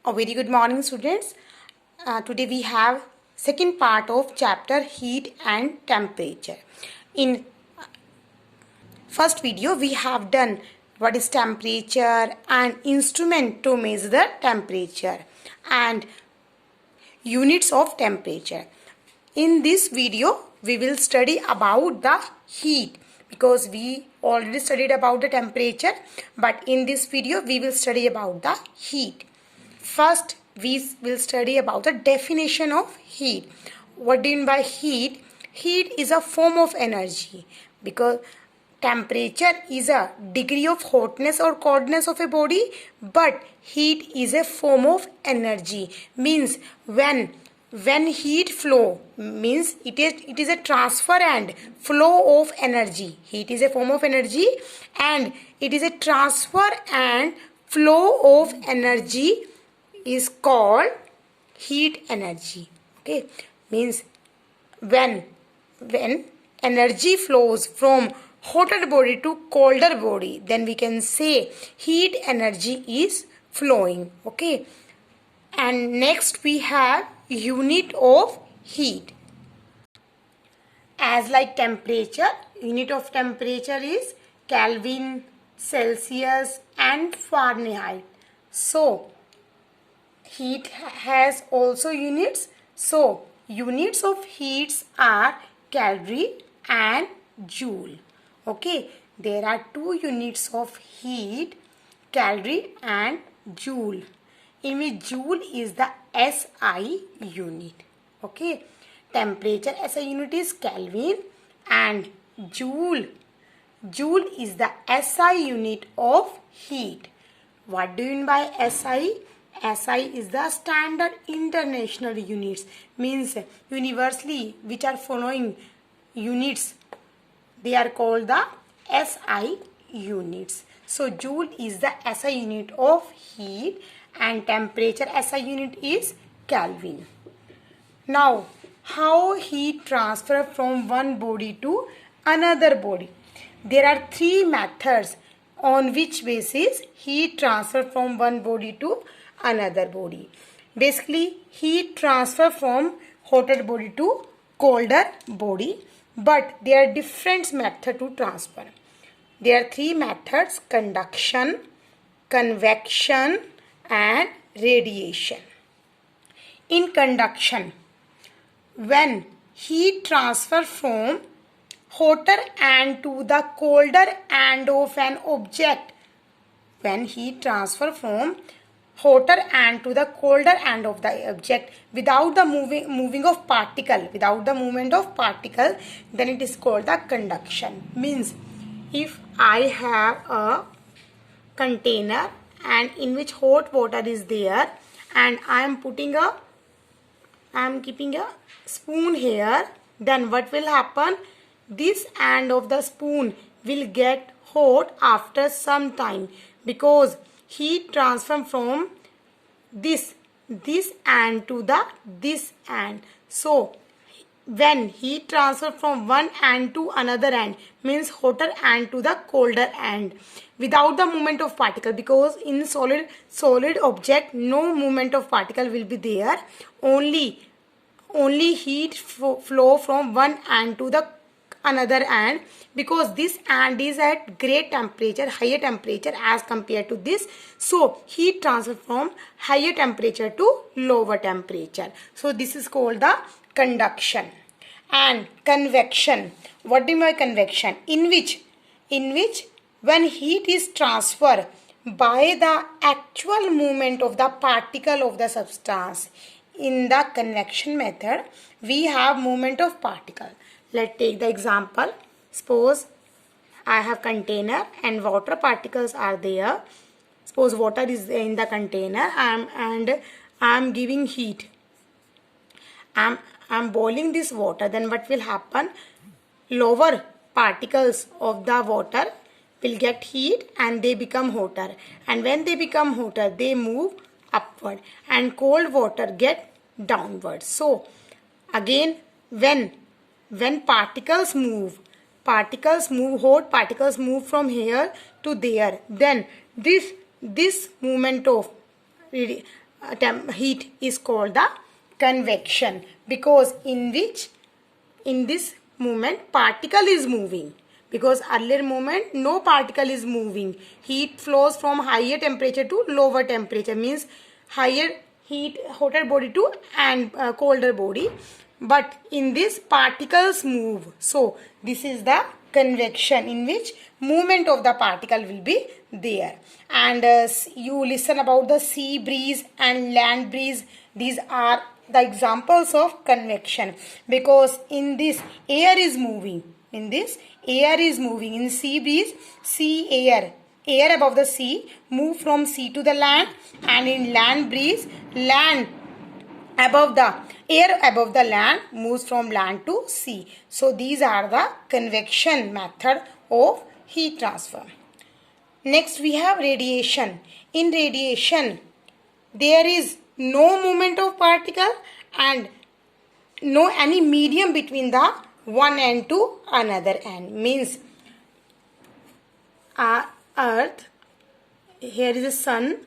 A very good morning, students. Today we have second part of chapter heat and temperature. In first video we have done what is temperature and instrument to measure the temperature and units of temperature. In this video we will study about the heat because we already studied about the temperature, but in this video we will study about the heat. First, we will study about the definition of heat. What do you mean by heat? Heat is a form of energy because temperature is a degree of hotness or coldness of a body, but heat is a form of energy. Means when heat flow, means it is a transfer and flow of energy. Heat is a form of energy and it is a transfer and flow of energy is called heat energy. Okay, means when energy flows from hotter body to colder body, then we can say heat energy is flowing. Okay, and next we have unit of heat. As like temperature, unit of temperature is Kelvin, Celsius and Fahrenheit. So heat has also units. So units of heats are calorie and joule. Okay, there are two units of heat, calorie and joule, in which joule is the SI unit. Okay, temperature SI unit is Kelvin and joule is the SI unit of heat. What do you mean by SI? SI is the standard international units, means universally which are following units, they are called the SI units. So joule is the SI unit of heat and temperature SI unit is Kelvin. Now how heat transfer from one body to another body? There are three methods on which basis heat transfer from one body to another body. Basically heat transfer from hotter body to colder body, but there are different methods to transfer. There are three methods: conduction, convection and radiation. In conduction, when heat transfer from hotter end to the colder end of an object, when heat transfer from hotter end to the colder end of the object without the movement of particle, then it is called the conduction. Means if I have a container and in which hot water is there and I am keeping a spoon here, then what will happen? This end of the spoon will get hot after some time because heat transfer from this end to this end. So when heat transfer from one end to another end, means hotter end to the colder end without the movement of particle, because in solid object no movement of particle will be there, only heat flow from one end to the another end, because this end is at great temperature, higher temperature as compared to this. So heat transfer from higher temperature to lower temperature. So this is called the conduction. And convection. What do you mean by convection? In which when heat is transferred by the actual movement of the particle of the substance. In the convection method we have movement of particle. Let's take the example. Suppose I have container and water particles are there. Suppose water is in the container and I am giving heat. I am boiling this water. Then what will happen? Lower particles of the water will get heat and they become hotter. And when they become hotter, they move upward and cold water get downward. So again when particles move, hot particles move from here to there, then this movement of heat is called the convection, because in this movement particle is moving, because earlier movement no particle is moving. Heat flows from higher temperature to lower temperature, means higher heat, hotter body to and colder body, but in this particles move. So this is the convection, in which movement of the particle will be there. And you listen about the sea breeze and land breeze. These are the examples of convection, because in this air is moving, in sea breeze, sea air above the sea move from sea to the land, and in land breeze, air above the land moves from land to sea. So these are the convection method of heat transfer. Next we have radiation. In radiation, there is no movement of particle and no any medium between the one end to another end. Means earth, here is the sun,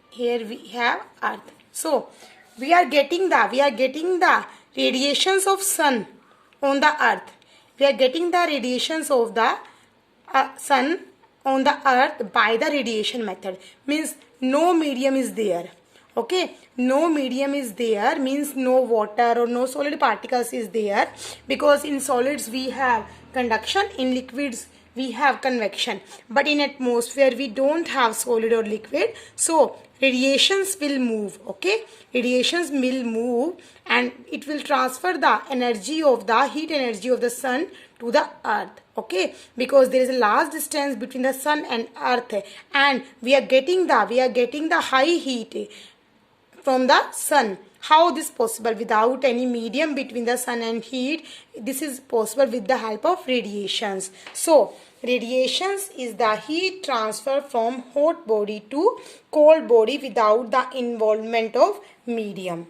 here we have earth. So we are getting the radiations of sun on the earth. We are getting the radiations of the sun on the earth by the radiation method. Means no medium is there. Okay, no medium is there means no water or no solid particles is there, because in solids we have conduction, in liquids we have convection, but in atmosphere we don't have solid or liquid. So radiations will move. Okay, radiations will move and it will transfer the energy of the heat energy of the sun to the earth. Okay, because there is a large distance between the sun and earth, and we are getting the high heat from the sun. How this possible? Without any medium between the sun and heat, this is possible with the help of radiations. So radiations is the heat transfer from hot body to cold body without the involvement of medium.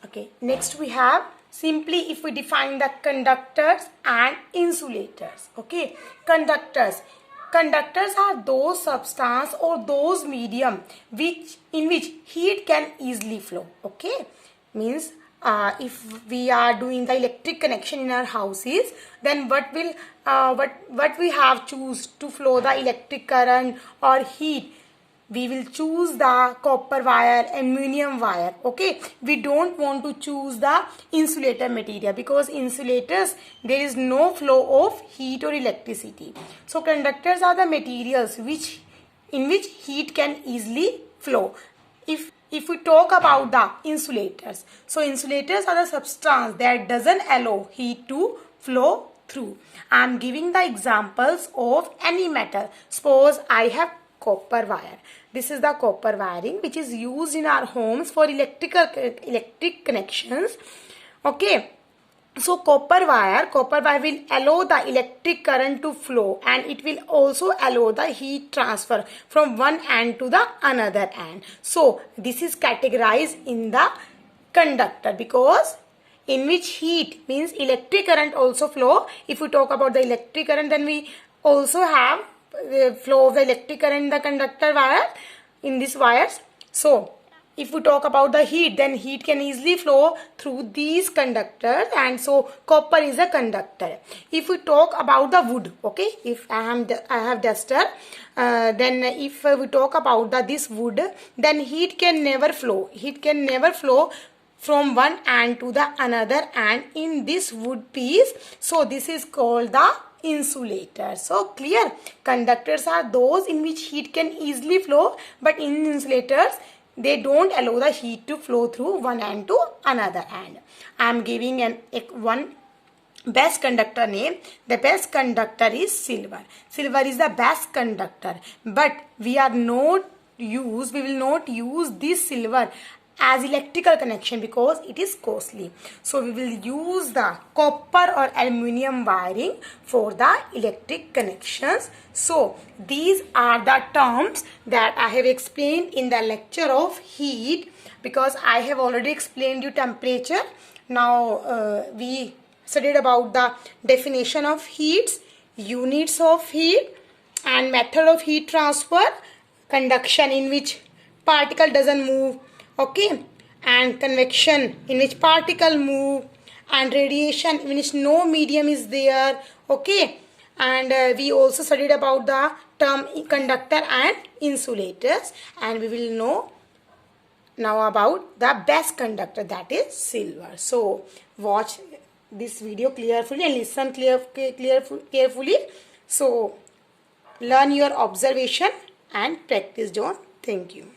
Okay, next we have, simply if we define the conductors and insulators. Okay, conductors are those substance or those medium in which heat can easily flow. Okay, means if we are doing the electric connection in our houses, then what we have choose to flow the electric current or heat? We will choose the copper wire, aluminum wire. Okay, we don't want to choose the insulator material, because insulators there is no flow of heat or electricity. So conductors are the materials in which heat can easily flow. If we talk about the insulators, so insulators are the substance that doesn't allow heat to flow through. I am giving the examples of any metal. Suppose I have copper wire. This is the copper wiring which is used in our homes for electric connections. Okay, so copper wire will allow the electric current to flow, and it will also allow the heat transfer from one end to the another end. So this is categorized in the conductor, because in which heat means electric current also flow. If we talk about the electric current, then we also have the flow of the electric current in the conductor wire, in these wires. So if we talk about the heat, then heat can easily flow through these conductors, and so copper is a conductor. If we talk about the wood, okay, if I have duster, then if we talk about this wood, then heat can never flow. Heat can never flow from one end to the another end in this wood piece. So this is called the insulator. So clear, conductors are those in which heat can easily flow, but in insulators they don't allow the heat to flow through one end to another end. I am giving one best conductor name. The best conductor is silver. Silver is the best conductor, but we will not use this silver as electrical connection because it is costly. So we will use the copper or aluminium wiring for the electric connections. So these are the terms that I have explained in the lecture of heat, because I have already explained you temperature. Now we studied about the definition of heats, units of heat, and method of heat transfer, conduction in which particle doesn't move, okay, and convection in which particle move, and radiation in which no medium is there, okay. And we also studied about the term conductor and insulators, and we will know now about the best conductor, that is silver. So watch this video carefully and listen carefully. So learn your observation and practice, John. Thank you.